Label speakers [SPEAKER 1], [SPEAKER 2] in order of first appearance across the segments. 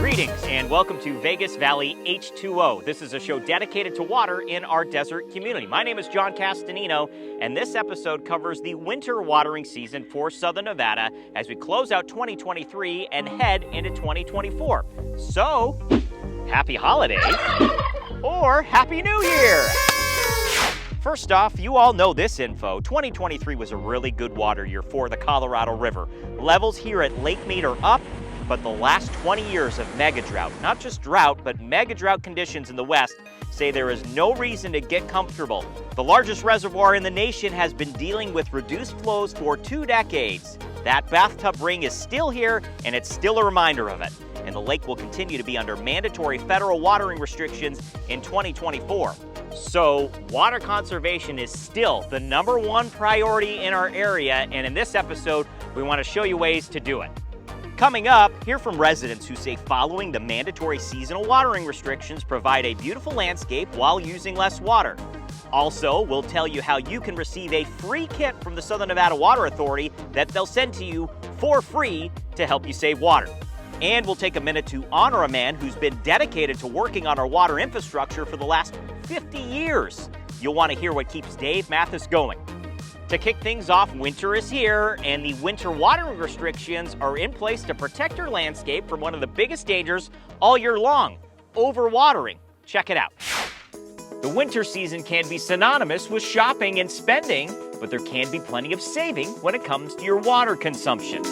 [SPEAKER 1] Greetings and welcome to Vegas Valley H2O. This is a show dedicated to water in our desert community. My name is John Castanino, and this episode covers the winter watering season for Southern Nevada as we close out 2023 and head into 2024. So, happy holidays or Happy New Year! First off, you all know this info. 2023 was a really good water year for the Colorado River. Levels here at Lake Mead are up, but the last 20 years of megadrought, not just drought, but megadrought conditions in the West, say there is no reason to get comfortable. The largest reservoir in the nation has been dealing with reduced flows for 2 decades. That bathtub ring is still here, and it's still a reminder of it. And the lake will continue to be under mandatory federal watering restrictions in 2024. So, water conservation is still the #1 priority in our area, and in this episode, we want to show you ways to do it. Coming up, hear from residents who say following the mandatory seasonal watering restrictions provide a beautiful landscape while using less water. Also, we'll tell you how you can receive a free kit from the Southern Nevada Water Authority that they'll send to you for free to help you save water. And we'll take a minute to honor a man who's been dedicated to working on our water infrastructure for the last 50 years. You'll want to hear what keeps Dave Mathis going. To kick things off, winter is here, and the winter watering restrictions are in place to protect your landscape from one of the biggest dangers all year long, overwatering. Check it out. The winter season can be synonymous with shopping and spending, but there can be plenty of saving when it comes to your water consumption.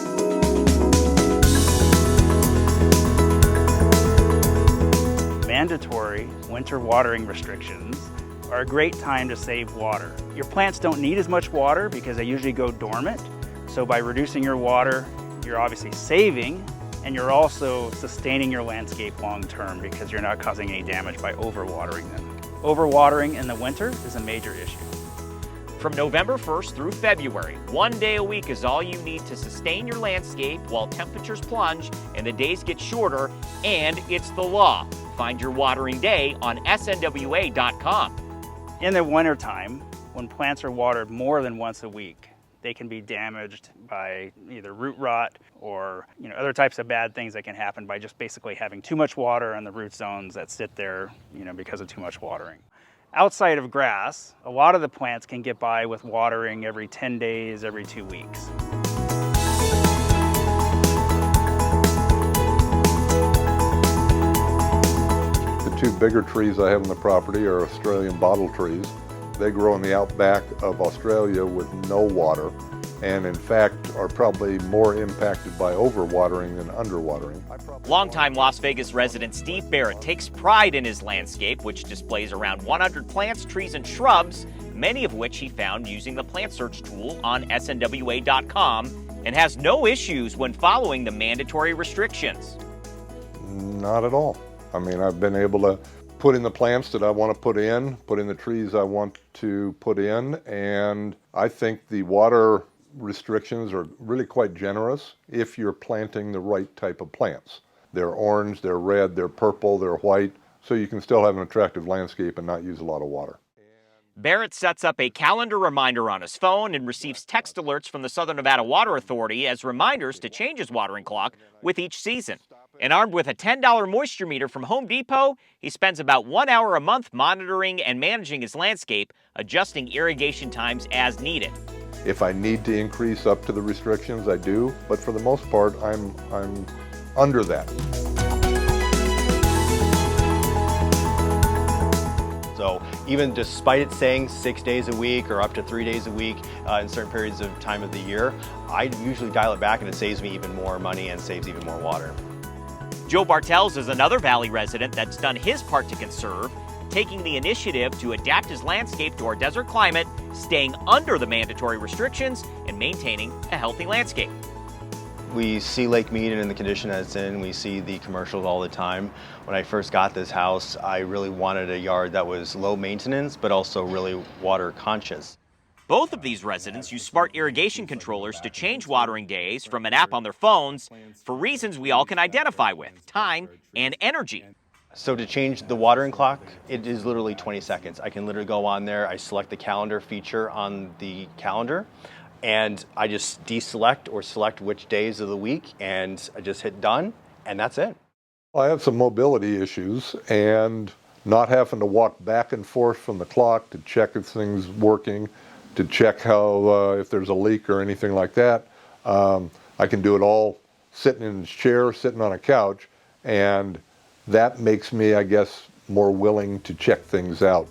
[SPEAKER 2] Mandatory winter watering restrictions are a great time to save water. Your plants don't need as much water because they usually go dormant. So by reducing your water, you're obviously saving, and you're also sustaining your landscape long term because you're not causing any damage by overwatering them. Overwatering in the winter is a major issue.
[SPEAKER 1] From November 1st through February, 1 day a week is all you need to sustain your landscape while temperatures plunge and the days get shorter, and it's the law. Find your watering day on snwa.com.
[SPEAKER 2] In the wintertime, when plants are watered more than once a week, they can be damaged by either root rot or other types of bad things that can happen by just basically having too much water in the root zones that sit there because of too much watering. Outside of grass, a lot of the plants can get by with watering every 10 days, every 2 weeks.
[SPEAKER 3] The 2 bigger trees I have on the property are Australian bottle trees. They grow in the outback of Australia with no water, and in fact are probably more impacted by overwatering than underwatering.
[SPEAKER 1] Longtime Las Vegas resident Steve Barrett takes pride in his landscape, which displays around 100 plants, trees, and shrubs, many of which he found using the plant search tool on snwa.com, and has no issues when following the mandatory restrictions.
[SPEAKER 3] Not at all. I mean, I've been able to put in the plants that I want to put in the trees I want to put in, and I think the water restrictions are really quite generous if you're planting the right type of plants. They're orange, they're red, they're purple, they're white, so you can still have an attractive landscape and not use a lot of water.
[SPEAKER 1] Barrett sets up a calendar reminder on his phone and receives text alerts from the Southern Nevada Water Authority as reminders to change his watering clock with each season. And armed with a $10 moisture meter from Home Depot, he spends about 1 hour a month monitoring and managing his landscape, adjusting irrigation times as needed.
[SPEAKER 3] If I need to increase up to the restrictions, I do, but for the most part, I'm under that.
[SPEAKER 4] So even despite it saying 6 days a week or up to 3 days a week in certain periods of time of the year, I usually dial it back and it saves me even more money and saves even more water.
[SPEAKER 1] Joe Bartels is another Valley resident that's done his part to conserve, taking the initiative to adapt his landscape to our desert climate, staying under the mandatory restrictions, and maintaining a healthy landscape.
[SPEAKER 4] We see Lake Mead and in the condition that it's in. We see the commercials all the time. When I first got this house, I really wanted a yard that was low maintenance, but also really water conscious.
[SPEAKER 1] Both of these residents use smart irrigation controllers to change watering days from an app on their phones for reasons we all can identify with: time and energy.
[SPEAKER 4] So to change the watering clock, it is literally 20 seconds. I can literally go on there, I select the calendar feature on the calendar, and I just deselect or select which days of the week, and I just hit done, and that's it.
[SPEAKER 3] I have some mobility issues, and not having to walk back and forth from the clock to check if things working, to check how if there's a leak or anything like that. I can do it all sitting in a chair, sitting on a couch, and that makes me, I guess, more willing to check things out.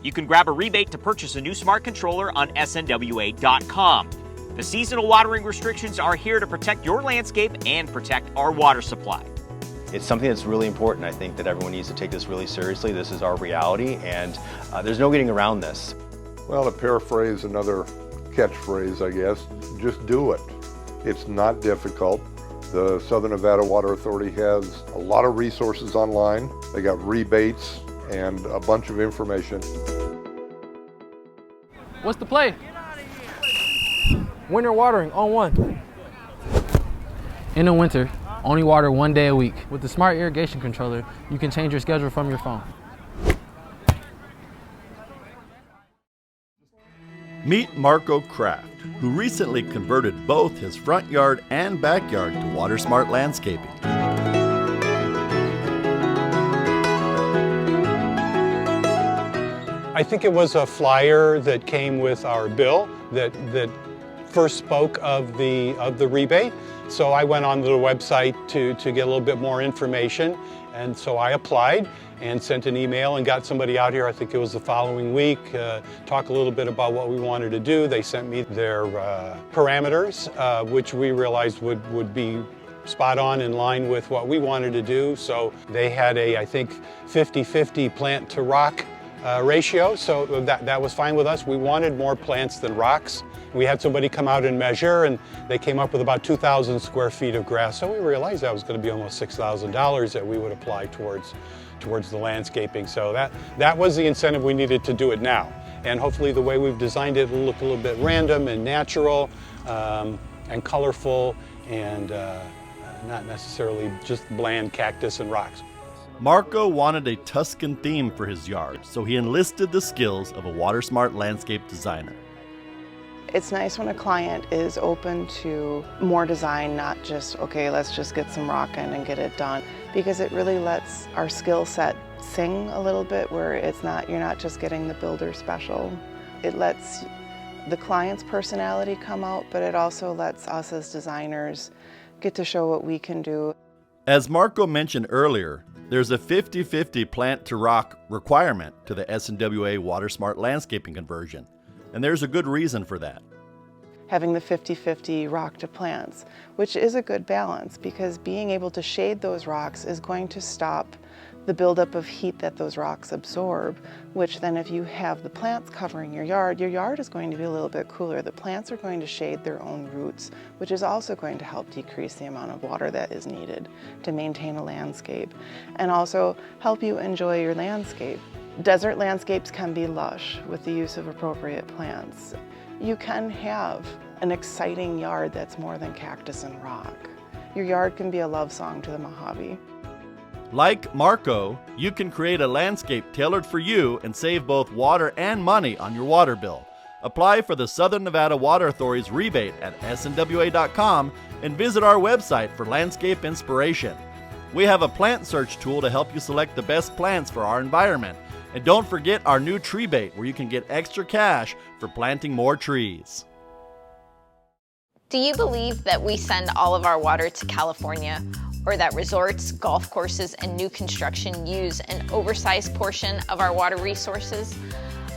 [SPEAKER 1] You can grab a rebate to purchase a new smart controller on snwa.com. The seasonal watering restrictions are here to protect your landscape and protect our water supply.
[SPEAKER 4] It's something that's really important. I think that everyone needs to take this really seriously. This is our reality, and there's no getting around this.
[SPEAKER 3] Well, to paraphrase another catchphrase, I guess, just do it. It's not difficult. The Southern Nevada Water Authority has a lot of resources online. They got rebates and a bunch of information.
[SPEAKER 5] What's the play? Winter watering on 1. In the winter, only water 1 day a week. With the smart irrigation controller, you can change your schedule from your phone.
[SPEAKER 6] Meet Marco Kraft, who recently converted both his front yard and backyard to water-smart landscaping.
[SPEAKER 7] I think it was a flyer that came with our bill that first spoke of the rebate. So I went onto the website to get a little bit more information, and so I applied and sent an email and got somebody out here. I think it was the following week, talk a little bit about what we wanted to do. They sent me their parameters, which we realized would be spot on in line with what we wanted to do. So they had a, I think, 50-50 plant to rock ratio, so that was fine with us. We wanted more plants than rocks. We had somebody come out and measure, and they came up with about 2,000 square feet of grass. So we realized that was going to be almost $6,000 that we would apply towards the landscaping. So that was the incentive we needed to do it now. And hopefully the way we've designed it will look a little bit random and natural and colorful and not necessarily just bland cactus and rocks.
[SPEAKER 6] Marco wanted a Tuscan theme for his yard, so he enlisted the skills of a water-smart landscape designer.
[SPEAKER 8] It's nice when a client is open to more design, not just, okay, let's just get some rock in and get it done, because it really lets our skill set sing a little bit, where you're not just getting the builder special. It lets the client's personality come out, but it also lets us as designers get to show what we can do.
[SPEAKER 6] As Marco mentioned earlier, there's a 50-50 plant to rock requirement to the SNWA WaterSmart landscaping conversion, and there's a good reason for that.
[SPEAKER 8] Having the 50-50 rock to plants, which is a good balance, because being able to shade those rocks is going to stop the buildup of heat that those rocks absorb, which then if you have the plants covering your yard is going to be a little bit cooler. The plants are going to shade their own roots, which is also going to help decrease the amount of water that is needed to maintain a landscape, and also help you enjoy your landscape. Desert landscapes can be lush with the use of appropriate plants. You can have an exciting yard that's more than cactus and rock. Your yard can be a love song to the Mojave.
[SPEAKER 6] Like Marco, you can create a landscape tailored for you and save both water and money on your water bill. Apply for the Southern Nevada Water Authority's rebate at snwa.com and visit our website for landscape inspiration. We have a plant search tool to help you select the best plants for our environment. And don't forget our new tree bait, where you can get extra cash for planting more trees.
[SPEAKER 9] Do you believe that we send all of our water to California, or that resorts, golf courses, and new construction use an oversized portion of our water resources?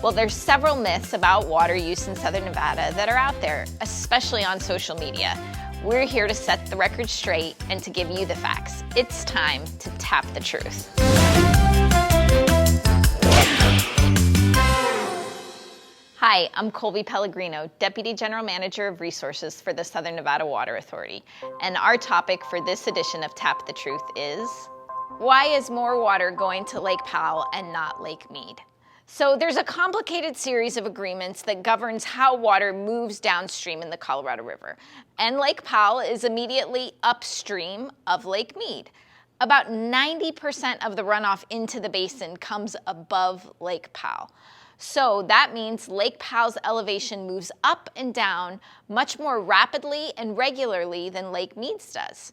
[SPEAKER 9] Well, there's several myths about water use in Southern Nevada that are out there, especially on social media. We're here to set the record straight and to give you the facts. It's time to tap the truth. Hi, I'm Colby Pellegrino, Deputy General Manager of Resources for the Southern Nevada Water Authority. And our topic for this edition of Tap the Truth is, why is more water going to Lake Powell and not Lake Mead? So there's a complicated series of agreements that governs how water moves downstream in the Colorado River. And Lake Powell is immediately upstream of Lake Mead. About 90% of the runoff into the basin comes above Lake Powell. So that means Lake Powell's elevation moves up and down much more rapidly and regularly than Lake Mead's does.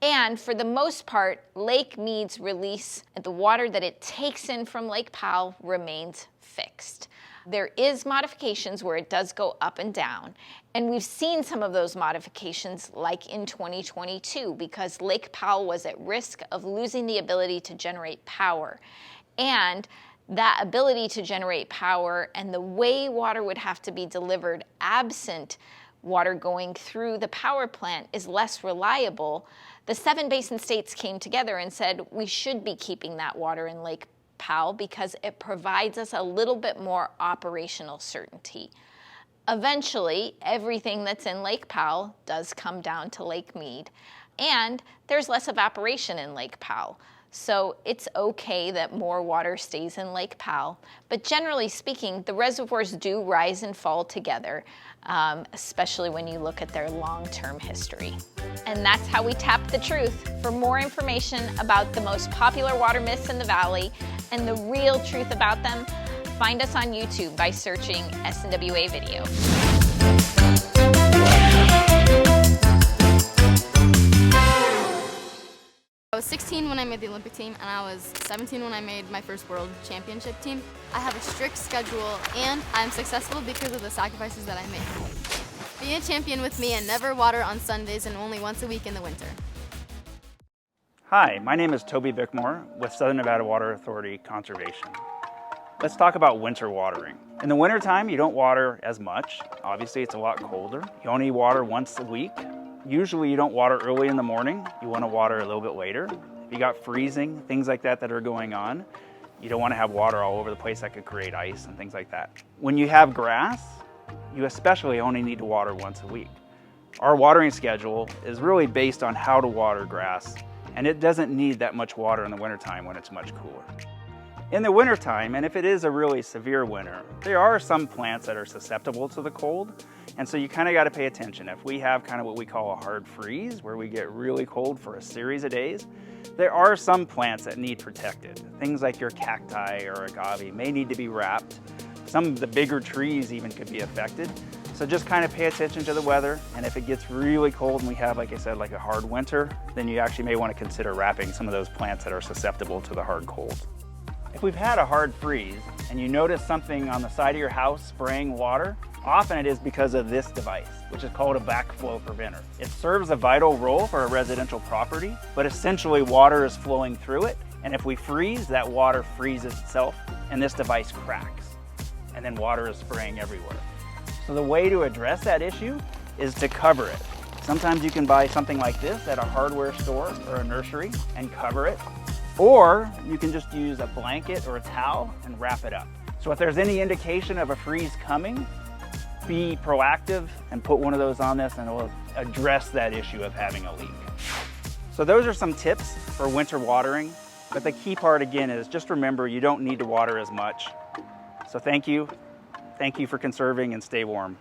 [SPEAKER 9] And for the most part, Lake Mead's release of the water that it takes in from Lake Powell remains fixed. There is modifications where it does go up and down, and we've seen some of those modifications like in 2022 because Lake Powell was at risk of losing the ability to generate power. And that ability to generate power and the way water would have to be delivered absent water going through the power plant is less reliable. The 7 basin states came together and said we should be keeping that water in Lake Powell because it provides us a little bit more operational certainty. Eventually, everything that's in Lake Powell does come down to Lake Mead, and there's less evaporation in Lake Powell. So it's okay that more water stays in Lake Powell, but generally speaking, the reservoirs do rise and fall together, especially when you look at their long-term history. And that's how we tap the truth. For more information about the most popular water myths in the valley and the real truth about them, find us on YouTube by searching SNWA Video.
[SPEAKER 10] I was 16 when I made the Olympic team, and I was 17 when I made my first world championship team. I have a strict schedule, and I'm successful because of the sacrifices that I make. Be a champion with me and never water on Sundays and only once a week in the winter.
[SPEAKER 2] Hi, my name is Toby Bickmore with Southern Nevada Water Authority Conservation. Let's talk about winter watering. In the wintertime, you don't water as much. Obviously, it's a lot colder. You only water once a week. Usually you don't water early in the morning. You want to water a little bit later. If you got freezing, things like that are going on, you don't want to have water all over the place that could create ice and things like that. When you have grass, you especially only need to water once a week. Our watering schedule is really based on how to water grass, and it doesn't need that much water in the wintertime when it's much cooler. In the wintertime, and if it is a really severe winter, there are some plants that are susceptible to the cold, and so you kind of got to pay attention. If we have kind of what we call a hard freeze, where we get really cold for a series of days, there are some plants that need protected. Things like your cacti or agave may need to be wrapped. Some of the bigger trees even could be affected. So just kind of pay attention to the weather, and if it gets really cold and we have, like I said, like a hard winter, then you actually may want to consider wrapping some of those plants that are susceptible to the hard cold. If we've had a hard freeze and you notice something on the side of your house spraying water, often it is because of this device, which is called a backflow preventer. It serves a vital role for a residential property, but essentially water is flowing through it, and if we freeze, that water freezes itself, and this device cracks, and then water is spraying everywhere. So the way to address that issue is to cover it. Sometimes you can buy something like this at a hardware store or a nursery and cover it. Or you can just use a blanket or a towel and wrap it up. So if there's any indication of a freeze coming, be proactive and put one of those on this, and it will address that issue of having a leak. So those are some tips for winter watering, but the key part again is just remember you don't need to water as much. So thank you for conserving, and stay warm.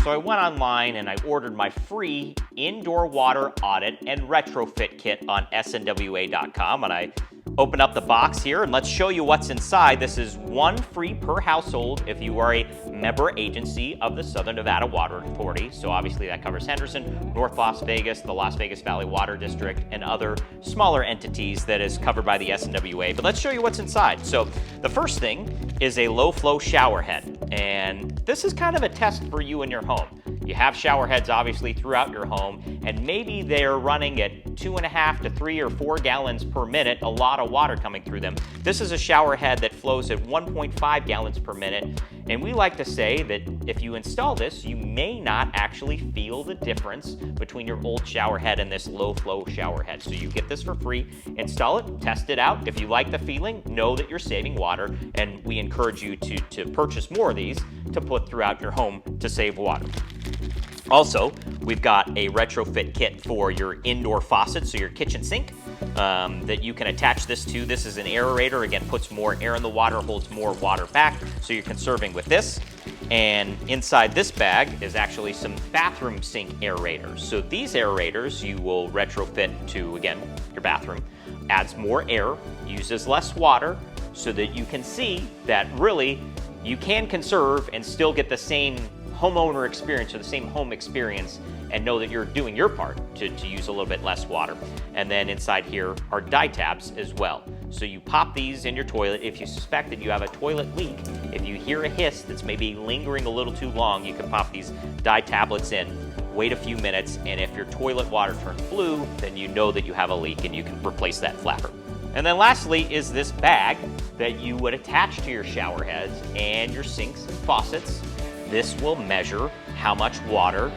[SPEAKER 1] So I went online and I ordered my free indoor water audit and retrofit kit on snwa.com, and I open up the box here and let's show you what's inside. This is one free per household if you are a member agency of the Southern Nevada Water Authority. So obviously that covers Henderson, North Las Vegas, the Las Vegas Valley Water District, and other smaller entities that is covered by the SNWA. But let's show you what's inside. So the first thing is a low flow shower head, and this is kind of a test for you in your home. You have shower heads obviously throughout your home, and maybe they're running at 2.5 to 3 or 4 gallons per minute, a lot of water coming through them. This is a shower head that flows at 1.5 gallons per minute, and we like to say that if you install this, you may not actually feel the difference between your old shower head and this low flow shower head. So you get this for free, install it, test it out. If you like the feeling, know that you're saving water, and we encourage you to purchase more of these to put throughout your home to save water. Also, we've got a retrofit kit for your indoor faucet, so your kitchen sink, that you can attach this to. This is an aerator, again, puts more air in the water, holds more water back, so you're conserving with this. And inside this bag is actually some bathroom sink aerators. So these aerators you will retrofit to, again, your bathroom. Adds more air, uses less water, so that you can see that really you can conserve and still get the same homeowner experience or the same home experience, and know that you're doing your part to use a little bit less water. And then inside here are dye tabs as well. So you pop these in your toilet. If you suspect that you have a toilet leak, if you hear a hiss that's maybe lingering a little too long, you can pop these dye tablets in, wait a few minutes, and if your toilet water turns blue, then you know that you have a leak and you can replace that flapper. And then lastly is this bag that you would attach to your shower heads and your sinks and faucets. This will measure how much water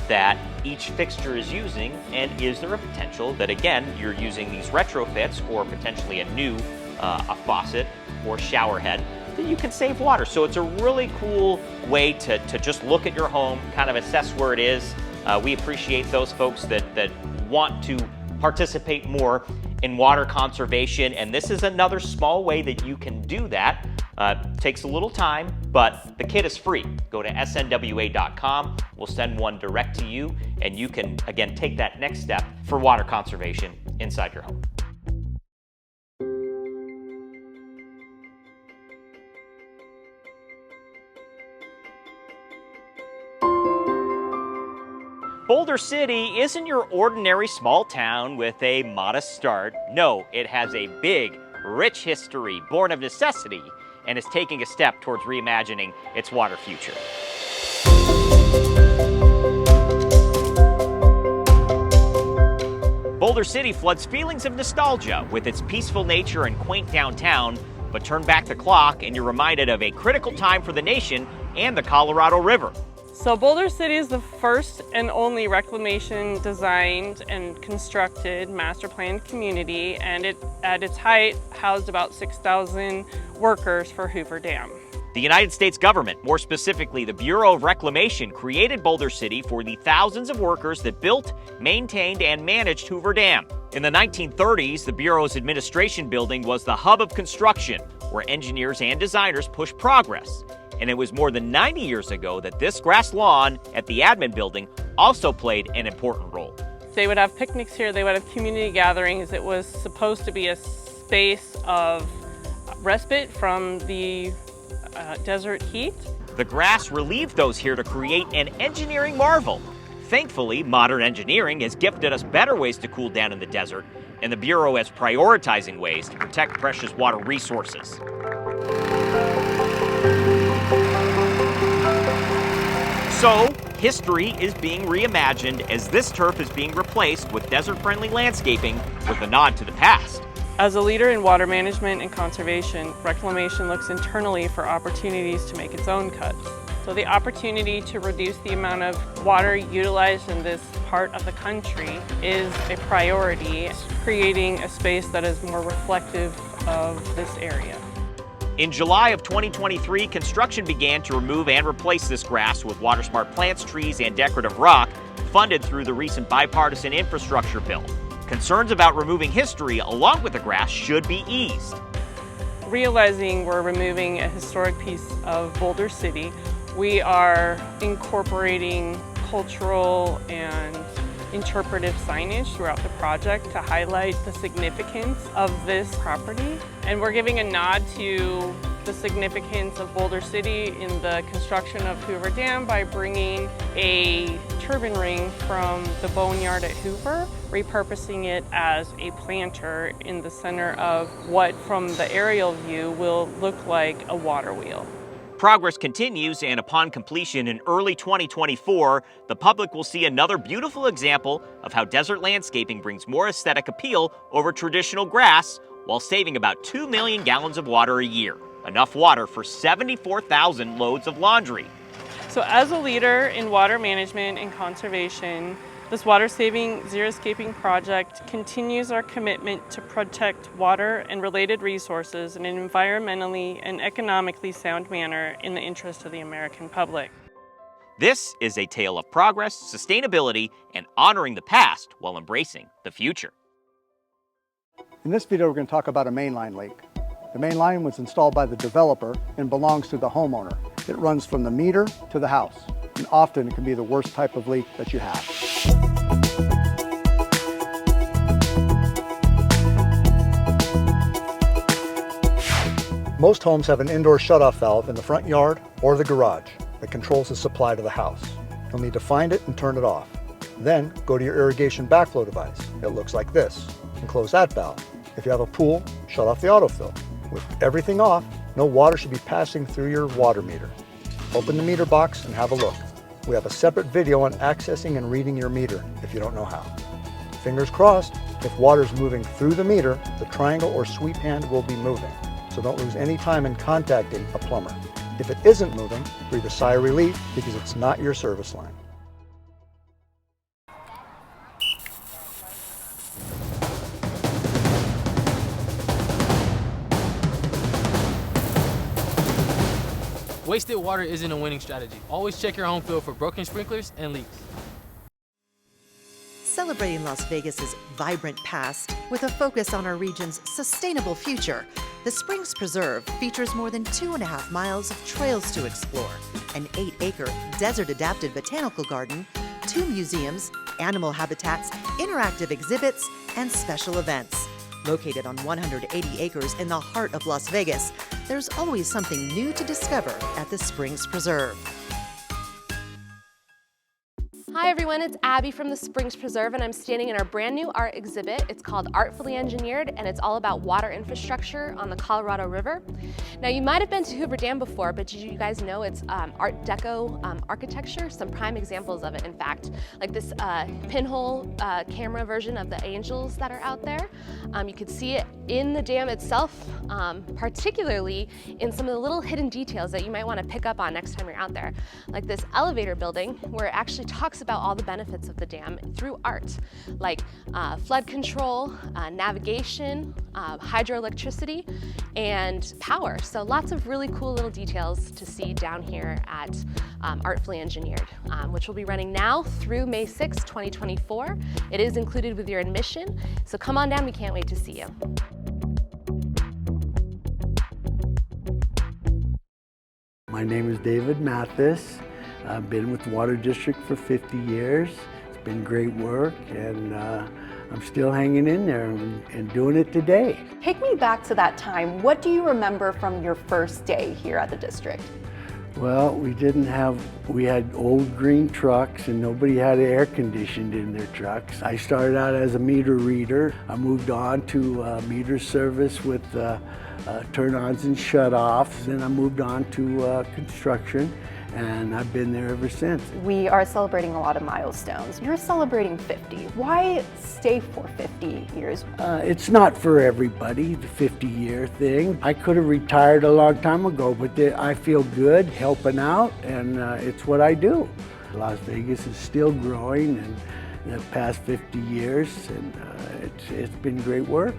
[SPEAKER 1] that each fixture is using, and is there a potential that, again, you're using these retrofits or potentially a new a faucet or shower head, that you can save water. So it's a really cool way to just look at your home, kind of assess where it is. We appreciate those folks that want to participate more in water conservation, and this is another small way that you can do that. Takes a little time, but the kit is free. Go to snwa.com. We'll send one direct to you, and you can, again, take that next step for water conservation inside your home. Boulder City isn't your ordinary small town with a modest start. No, it has a big, rich history born of necessity, and is taking a step towards reimagining its water future. Boulder City floods feelings of nostalgia with its peaceful nature and quaint downtown, but turn back the clock and you're reminded of a critical time for the nation and the Colorado River.
[SPEAKER 11] So Boulder City is the first and only reclamation designed and constructed master planned community, and it at its height housed about 6,000 workers for Hoover Dam.
[SPEAKER 1] The United States government, more specifically the Bureau of Reclamation, created Boulder City for the thousands of workers that built, maintained, and managed Hoover Dam. In the 1930s, the Bureau's administration building was the hub of construction, where engineers and designers pushed progress. And it was more than 90 years ago that this grass lawn at the admin building also played an important role.
[SPEAKER 11] They would have picnics here, they would have community gatherings. It was supposed to be a space of respite from the desert heat.
[SPEAKER 1] The grass relieved those here to create an engineering marvel. Thankfully, modern engineering has gifted us better ways to cool down in the desert, and the Bureau is prioritizing ways to protect precious water resources. So, history is being reimagined as this turf is being replaced with desert-friendly landscaping with a nod to the past.
[SPEAKER 11] As a leader in water management and conservation, Reclamation looks internally for opportunities to make its own cut. So the opportunity to reduce the amount of water utilized in this part of the country is a priority, creating a space that is more reflective of this area.
[SPEAKER 1] In July of 2023, construction began to remove and replace this grass with water-smart plants, trees, and decorative rock, funded through the recent bipartisan infrastructure bill. Concerns about removing history along with the grass should be eased.
[SPEAKER 11] Realizing we're removing a historic piece of Boulder City, we are incorporating cultural and interpretive signage throughout the project to highlight the significance of this property. And we're giving a nod to the significance of Boulder City in the construction of Hoover Dam by bringing a turbine ring from the boneyard at Hoover, repurposing it as a planter in the center of what from the aerial view will look like a water wheel.
[SPEAKER 1] progress continues, and upon completion in early 2024, the public will see another beautiful example of how desert landscaping brings more aesthetic appeal over traditional grass while saving about 2 million gallons of water a year. Enough water for 74,000 loads of laundry.
[SPEAKER 11] So as a leader in water management and conservation, this water-saving xeriscaping project continues our commitment to protect water and related resources in an environmentally and economically sound manner in the interest of the American public.
[SPEAKER 1] This is a tale of progress, sustainability, and honoring the past while embracing the future.
[SPEAKER 12] In this video, we're going to talk about a mainline leak. The main line was installed by the developer and belongs to the homeowner. It runs from the meter to the house, and often it can be the worst type of leak that you have. Most homes have an indoor shutoff valve in the front yard or the garage that controls the supply to the house. You'll need to find it and turn it off. Then go to your irrigation backflow device. It looks like this, and close that valve. If you have a pool, shut off the autofill. With everything off, no water should be passing through your water meter. Open the meter box and have a look. We have a separate video on accessing and reading your meter if you don't know how. Fingers crossed, if water is moving through the meter, the triangle or sweep hand will be moving. So don't lose any time in contacting a plumber. If it isn't moving, breathe a sigh of relief because it's not your service line.
[SPEAKER 5] Wasted water isn't a winning strategy. Always check your home field for broken sprinklers and leaks.
[SPEAKER 13] Celebrating Las Vegas's vibrant past with a focus on our region's sustainable future, the Springs Preserve features more than 2.5 miles of trails to explore, an 8-acre desert-adapted botanical garden, 2 museums, animal habitats, interactive exhibits, and special events. Located on 180 acres in the heart of Las Vegas, there's always something new to discover at the Springs Preserve.
[SPEAKER 14] Hi everyone, it's Abby from the Springs Preserve, and I'm standing in our brand new art exhibit. It's called Artfully Engineered, and it's all about water infrastructure on the Colorado River. Now you might have been to Hoover Dam before, but did you guys know it's Art Deco architecture? Some prime examples of it, in fact, like this pinhole camera version of the angels that are out there. You could see it in the dam itself, particularly in some of the little hidden details that you might want to pick up on next time you're out there, like this elevator building where it actually talks about all the benefits of the dam through art, like flood control, navigation, hydroelectricity, and power. So lots of really cool little details to see down here at Artfully Engineered, which will be running now through May 6, 2024. It is included with your admission, so come on down, we can't wait to see you.
[SPEAKER 15] My name is David Mathis. I've been with the Water District for 50 years. It's been great work, and I'm still hanging in there and doing it today.
[SPEAKER 16] Take me back to that time. What do you remember from your first day here at the district?
[SPEAKER 15] Well, we had old green trucks and nobody had air conditioned in their trucks. I started out as a meter reader. I moved on to meter service with turn-ons and shut-offs. Then I moved on to construction, and I've been there ever since.
[SPEAKER 16] We are celebrating a lot of milestones. You're celebrating 50. Why stay for 50 years?
[SPEAKER 15] It's not for everybody, the 50-year thing. I could have retired a long time ago, but I feel good helping out, and it's what I do. Las Vegas is still growing in the past 50 years, and it's been great work.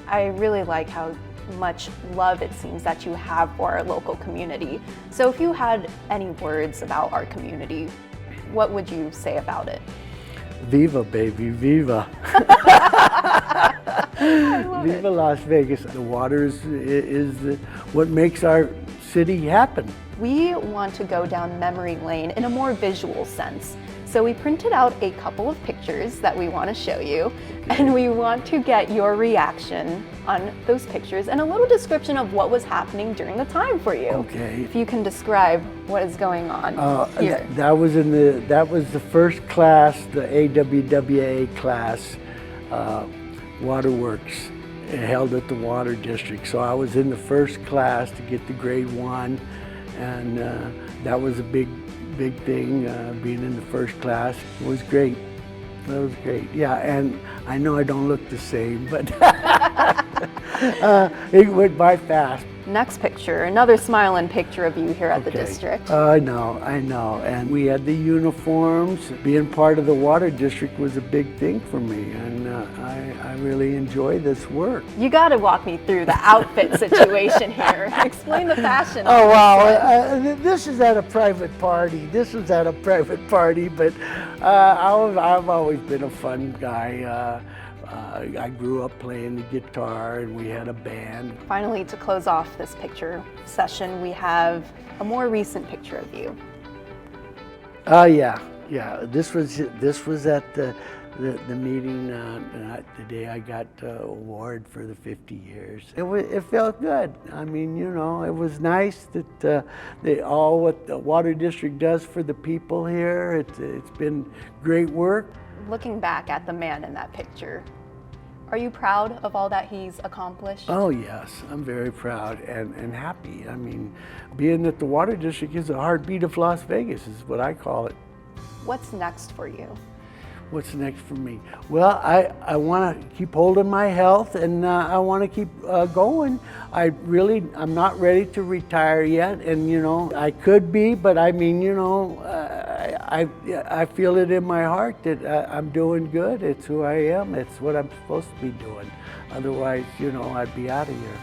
[SPEAKER 16] I really like how much love it seems that you have for our local community. So if you had any words about our community, what would you say about it?
[SPEAKER 15] Viva, baby, viva. Viva Las Vegas. The water is what makes our city happen.
[SPEAKER 16] We want to go down memory lane in a more visual sense. So we printed out a couple of pictures that we want to show you, and we want to get your reaction on those pictures and a little description of what was happening during the time for you.
[SPEAKER 15] Okay.
[SPEAKER 16] If you can describe what is going on here.
[SPEAKER 15] That was the first class, the AWWA class, Waterworks, held at the Water District. So I was in the first class to get the grade 1, and that was a big thing. Being in the first class was great. That was great. Yeah, and I know I don't look the same, but it went by fast.
[SPEAKER 16] Next picture, another smiling picture of you here at the district.
[SPEAKER 15] I know. And we had the uniforms. Being part of the water district was a big thing for me, and I really enjoy this work.
[SPEAKER 16] You got to walk me through the outfit situation here. Explain the fashion.
[SPEAKER 15] Oh, wow. This is at a private party. This was at a private party, but I've always been a fun guy. I grew up playing the guitar, and we had a band.
[SPEAKER 16] Finally, to close off this picture session, we have a more recent picture of you.
[SPEAKER 15] Yeah. This was at the meeting the day I got the award for the 50 years. It felt good. I mean, you know, it was nice that all what the water district does for the people here. It's been great work.
[SPEAKER 16] Looking back at the man in that picture, are you proud of all that he's accomplished?
[SPEAKER 15] Oh yes, I'm very proud and happy. I mean, being that the water district is the heartbeat of Las Vegas is what I call it.
[SPEAKER 16] What's next for you?
[SPEAKER 15] What's next for me? Well, I want to keep holding my health, and I want to keep going. I'm not ready to retire yet, and you know, I could be, but I mean, you know, I feel it in my heart that I'm doing good. It's who I am. It's what I'm supposed to be doing. Otherwise, you know, I'd be out of here.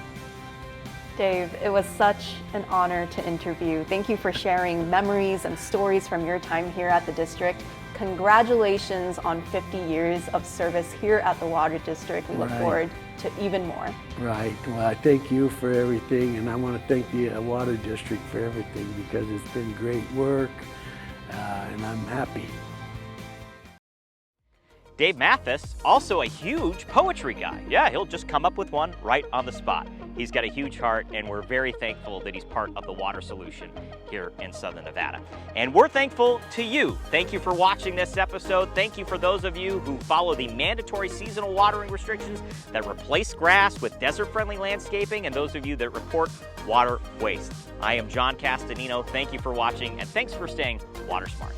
[SPEAKER 16] Dave, it was such an honor to interview. Thank you for sharing memories and stories from your time here at the district. Congratulations on 50 years of service here at the Water District. We look forward to even more.
[SPEAKER 15] Right. Well, I thank you for everything, and I want to thank the Water District for everything because it's been great work, and I'm happy.
[SPEAKER 1] Dave Mathis, also a huge poetry guy. Yeah, he'll just come up with one right on the spot. He's got a huge heart, and we're very thankful that he's part of the water solution here in Southern Nevada. And we're thankful to you. Thank you for watching this episode. Thank you for those of you who follow the mandatory seasonal watering restrictions that replace grass with desert-friendly landscaping, and those of you that report water waste. I am John Castanino. Thank you for watching, and thanks for staying water smart.